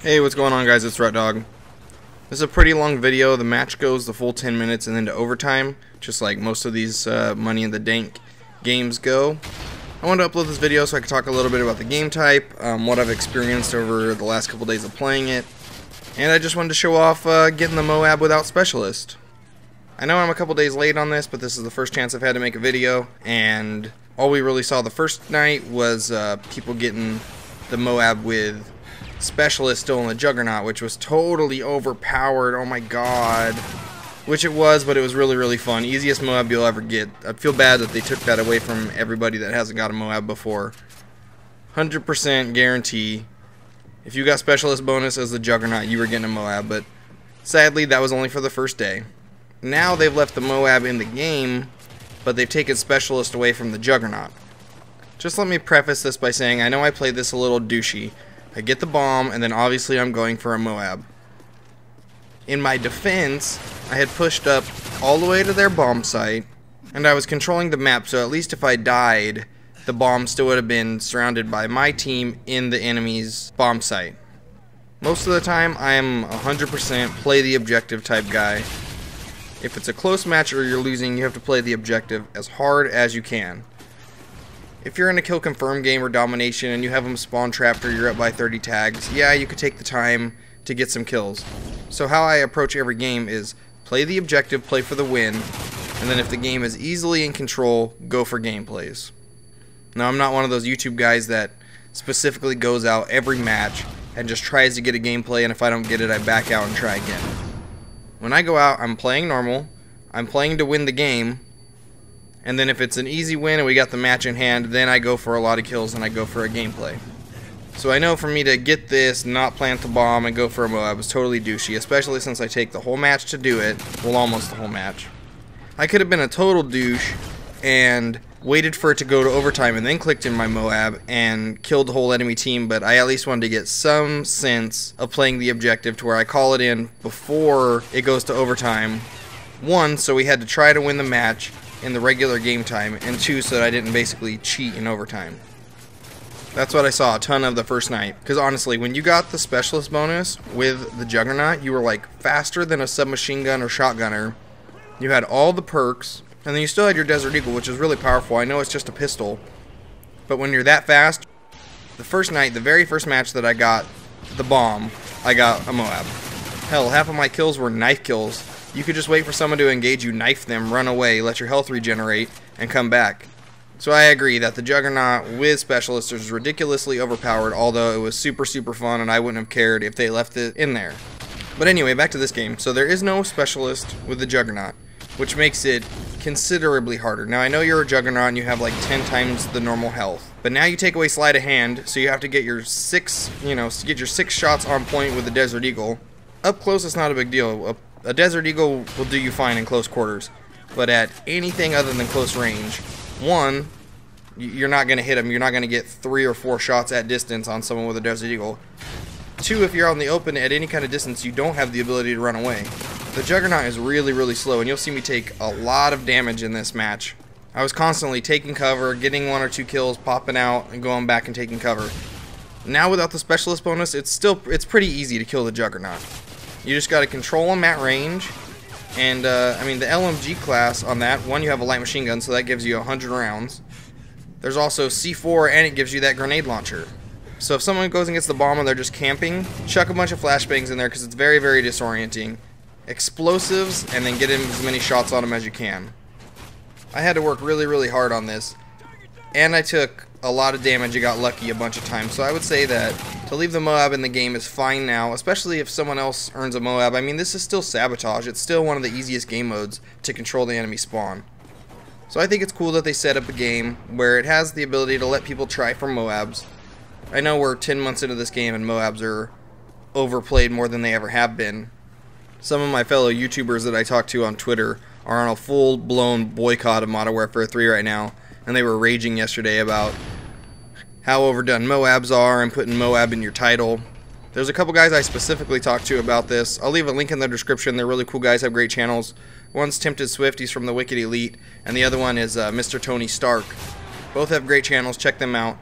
Hey, what's going on, guys? It's Rutdog. This is a pretty long video. The match goes the full 10 minutes and then to overtime, just like most of these Money in the Dank games go. I wanted to upload this video so I could talk a little bit about the game type, what I've experienced over the last couple days of playing it, and I just wanted to show off getting the MOAB without Specialist. I know I'm a couple days late on this, but this is the first chance I've had to make a video, and all we really saw the first night was people getting the MOAB with Specialist still in the Juggernaut, which was totally overpowered. Oh my god. Which it was, but it was really fun. Easiest MOAB you'll ever get. I feel bad that they took that away from everybody that hasn't got a MOAB before. 100% guarantee. If you got Specialist bonus as the Juggernaut, you were getting a MOAB, but sadly that was only for the first day. Now they've left the MOAB in the game, but they've taken Specialist away from the Juggernaut. Just let me preface this by saying I know I played this a little douchey. I get the bomb, and then obviously I'm going for a MOAB. In my defense, I had pushed up all the way to their bomb site, and I was controlling the map, so at least if I died, the bomb still would have been surrounded by my team in the enemy's bomb site. Most of the time, I am 100% play the objective type guy. If it's a close match or you're losing, you have to play the objective as hard as you can. If you're in a kill confirm game or domination and you have them spawn trapped or you're up by 30 tags, yeah, you could take the time to get some kills. So how I approach every game is play the objective, play for the win, and then if the game is easily in control, go for gameplays. Now, I'm not one of those YouTube guys that specifically goes out every match and just tries to get a gameplay, and if I don't get it, I back out and try again. When I go out, I'm playing normal, I'm playing to win the game, and then if it's an easy win and we got the match in hand, then I go for a lot of kills and I go for a gameplay. So I know for me to get this, not plant the bomb, and go for a MOAB is totally douchey, especially since I take the whole match to do it. Well, almost the whole match. I could have been a total douche and waited for it to go to overtime and then clicked in my MOAB and killed the whole enemy team, but I at least wanted to get some sense of playing the objective to where I call it in before it goes to overtime. One, so we had to try to win the match in the regular game time, and two, so that I didn't basically cheat in overtime. That's what I saw a ton of the first night, because honestly, when you got the Specialist bonus with the Juggernaut, you were like faster than a submachine gun or shotgunner. You had all the perks, and then you still had your Desert Eagle, which is really powerful. I know it's just a pistol, but when you're that fast, the first night, the very first match that I got the bomb, I got a MOAB. Hell, half of my kills were knife kills. You could just wait for someone to engage you, knife them, run away, let your health regenerate, and come back. So I agree that the Juggernaut with Specialist is ridiculously overpowered, although it was super fun and I wouldn't have cared if they left it in there. But anyway, back to this game. So there is no Specialist with the Juggernaut, which makes it considerably harder. Now I know you're a Juggernaut and you have like 10 times the normal health, but now you take away sleight of hand, so you have to get your six shots on point with the Desert Eagle. Up close, it's not a big deal. A Desert Eagle will do you fine in close quarters, but at anything other than close range, one, you're not going to hit them. You're not going to get 3 or 4 shots at distance on someone with a Desert Eagle. Two, if you're out in the open at any kind of distance, you don't have the ability to run away. The Juggernaut is really slow, and you'll see me take a lot of damage in this match. I was constantly taking cover, getting 1 or 2 kills, popping out, and going back and taking cover. Now without the Specialist bonus, it's pretty easy to kill the Juggernaut. You just got to control them at range, and I mean the LMG class on that, one, you have a light machine gun, so that gives you 100 rounds. There's also C4, and it gives you that grenade launcher. So if someone goes and gets the bomb and they're just camping, chuck a bunch of flashbangs in there because it's very disorienting. Explosives, and then get in as many shots on them as you can. I had to work really hard on this, and I took a lot of damage and got lucky a bunch of times, so I would say that to leave the MOAB in the game is fine now, especially if someone else earns a MOAB. I mean, this is still Sabotage. It's still one of the easiest game modes to control the enemy spawn. So I think it's cool that they set up a game where it has the ability to let people try for MOABs. I know we're 10 months into this game and MOABs are overplayed more than they ever have been. Some of my fellow YouTubers that I talk to on Twitter are on a full-blown boycott of Modern Warfare 3 right now, and they were raging yesterday about how overdone MOABs are and putting MOAB in your title. There's a couple guys I specifically talked to about this. I'll leave a link in the description. They're really cool guys, have great channels. One's Tempted Swift, he's from the Wicked Elite, and the other one is Mr. Tony Stark. Both have great channels, check them out.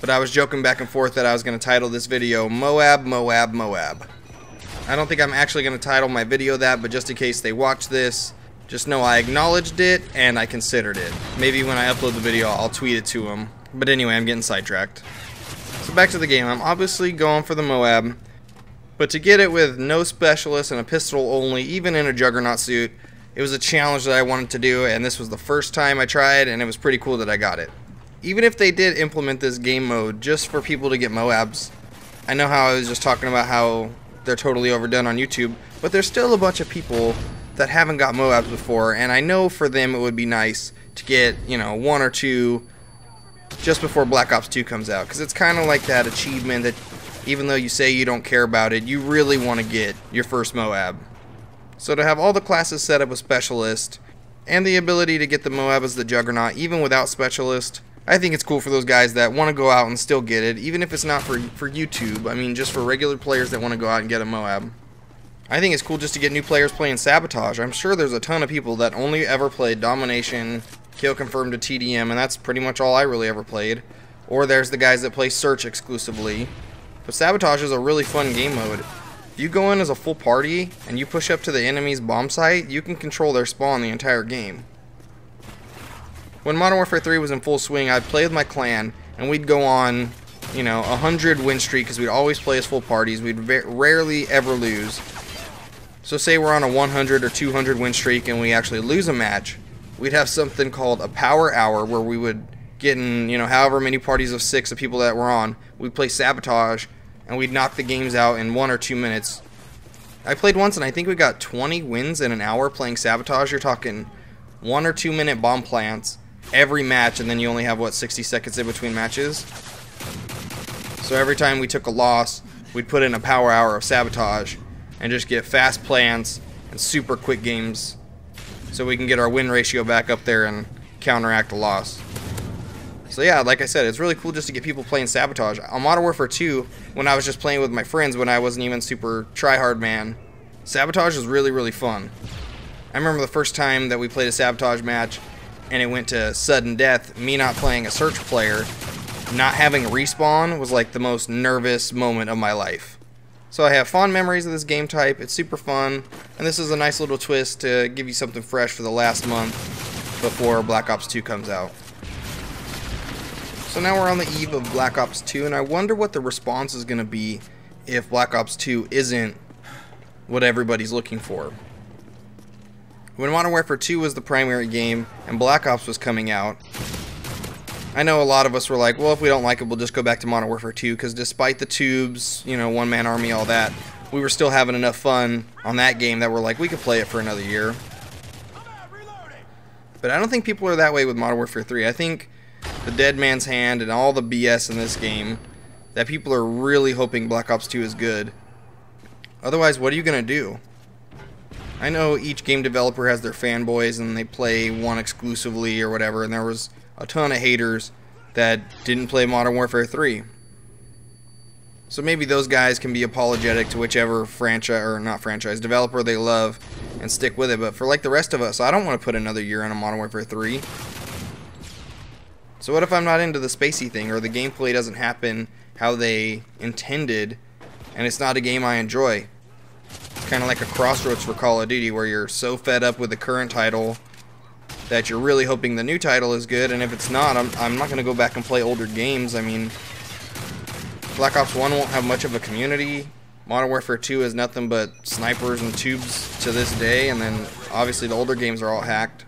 but I was joking back and forth that I was going to title this video MOAB, MOAB, MOAB. I don't think I'm actually going to title my video that, but just in case they watch this, just know I acknowledged it and I considered it. Maybe when I upload the video, I'll tweet it to them. But anyway, I'm getting sidetracked. So back to the game. I'm obviously going for the MOAB, but to get it with no specialist and a pistol only, even in a Juggernaut suit, it was a challenge that I wanted to do, and this was the first time I tried, and it was pretty cool that I got it. Even if they did implement this game mode just for people to get MOABs, I know how I was just talking about how they're totally overdone on YouTube, but there's still a bunch of people that haven't got MOABs before, and I know for them it would be nice to get, you know, 1 or 2 just before Black Ops 2 comes out, because it's kind of like that achievement that even though you say you don't care about it, you really want to get your first MOAB. So to have all the classes set up with Specialist, and the ability to get the MOAB as the Juggernaut even without Specialist, I think it's cool for those guys that want to go out and still get it, even if it's not for YouTube. I mean, just for regular players that want to go out and get a MOAB. I think it's cool just to get new players playing Sabotage. I'm sure there's a ton of people that only ever played Domination, Kill Confirmed to TDM, and that's pretty much all I really ever played. Or there's the guys that play Search exclusively. But Sabotage is a really fun game mode. If you go in as a full party and you push up to the enemy's bomb site, you can control their spawn the entire game. When Modern Warfare 3 was in full swing, I'd play with my clan, and we'd go on, you know, 100 win streak, because we'd always play as full parties. We'd rarely ever lose. So say we're on a 100 or 200 win streak and we actually lose a match, we'd have something called a power hour where we would get in, you know, however many parties of 6 of people that were on, we'd play Sabotage, and we'd knock the games out in 1 or 2 minutes. I played once and I think we got 20 wins in an hour playing Sabotage. You're talking 1 or 2 minute bomb plants every match, and then you only have, what, 60 seconds in between matches? So every time we took a loss, we'd put in a power hour of Sabotage and just get fast plants and super quick games so we can get our win ratio back up there and counteract a loss. So yeah, like I said, it's really cool just to get people playing Sabotage. On Modern Warfare 2, when I was just playing with my friends, when I wasn't even super tryhard man, Sabotage was really, really fun. I remember the first time that we played a Sabotage match and it went to sudden death, me not playing a Search player, not having respawn was like the most nervous moment of my life. So I have fond memories of this game type. It's super fun, and this is a nice little twist to give you something fresh for the last month before Black Ops 2 comes out. So now we're on the eve of Black Ops 2, and I wonder what the response is going to be if Black Ops 2 isn't what everybody's looking for. When Modern Warfare 2 was the primary game and Black Ops was coming out, I know a lot of us were like, well, if we don't like it, we'll just go back to Modern Warfare 2, because despite the tubes, you know, one-man army, all that, we were still having enough fun on that game that we're like, we could play it for another year. But I don't think people are that way with Modern Warfare 3. I think the dead man's hand and all the BS in this game, that people are really hoping Black Ops 2 is good. Otherwise, what are you going to do? I know each game developer has their fanboys and they play one exclusively or whatever, and there was a ton of haters that didn't play Modern Warfare 3. So maybe those guys can be apologetic to whichever franchise, or not franchise, developer they love and stick with it. But for like the rest of us, I don't want to put another year on a Modern Warfare 3. So what if I'm not into the spacey thing, or the gameplay doesn't happen how they intended, and it's not a game I enjoy? It's kind of like a crossroads for Call of Duty, where you're so fed up with the current title that you're really hoping the new title is good, and if it's not, I'm not going to go back and play older games. I mean, Black Ops 1 won't have much of a community. Modern Warfare 2 is nothing but snipers and tubes to this day, and then obviously the older games are all hacked.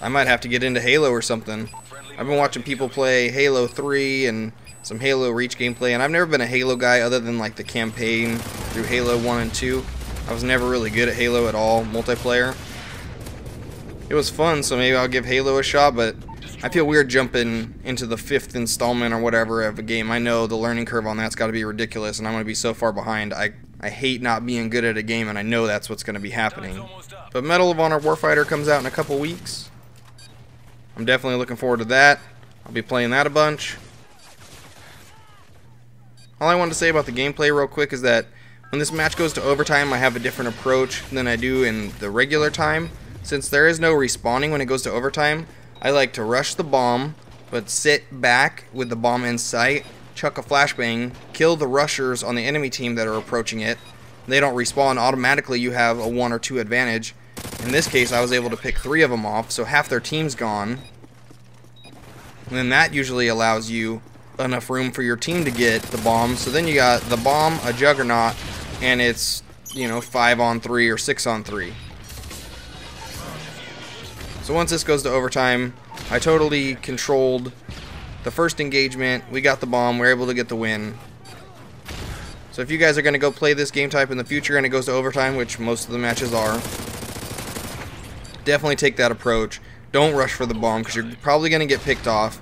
I might have to get into Halo or something. I've been watching people play Halo 3 and some Halo Reach gameplay, and I've never been a Halo guy other than like the campaign through Halo 1 and 2. I was never really good at Halo at all, multiplayer. It was fun, so maybe I'll give Halo a shot, but I feel weird jumping into the 5th installment or whatever of a game. I know the learning curve on that's got to be ridiculous, and I'm going to be so far behind. I hate not being good at a game, and I know that's what's going to be happening. But Medal of Honor Warfighter comes out in a couple weeks. I'm definitely looking forward to that. I'll be playing that a bunch. All I wanted to say about the gameplay real quick is that when this match goes to overtime, I have a different approach than I do in the regular time. Since there is no respawning when it goes to overtime, I like to rush the bomb, but sit back with the bomb in sight, chuck a flashbang, kill the rushers on the enemy team that are approaching it. They don't respawn. Automatically you have a 1 or 2 advantage. In this case, I was able to pick 3 of them off, so half their team's gone. And then that usually allows you enough room for your team to get the bomb. So then you got the bomb, a Juggernaut, and it's, 5-on-3 or 6-on-3. So once this goes to overtime, I totally controlled the first engagement. We got the bomb. We're able to get the win. So if you guys are going to go play this game type in the future and it goes to overtime, which most of the matches are, definitely take that approach. Don't rush for the bomb because you're probably going to get picked off,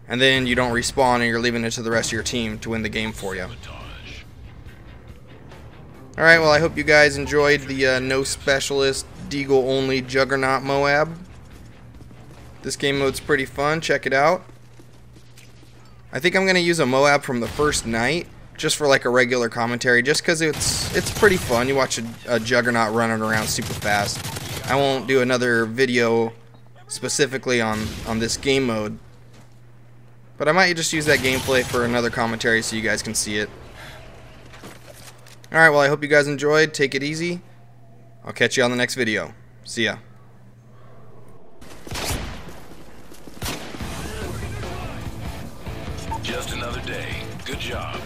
and then you don't respawn and you're leaving it to the rest of your team to win the game for you. Alright, well I hope you guys enjoyed the no specialist, deagle only Juggernaut MOAB. This game mode's pretty fun. Check it out. I think I'm going to use a MOAB from the first night just for like a regular commentary, just because it's pretty fun. You watch a Juggernaut running around super fast. I won't do another video specifically on this game mode, but I might just use that gameplay for another commentary so you guys can see it. Alright, well I hope you guys enjoyed. Take it easy. I'll catch you on the next video. See ya. Just another day. Good job.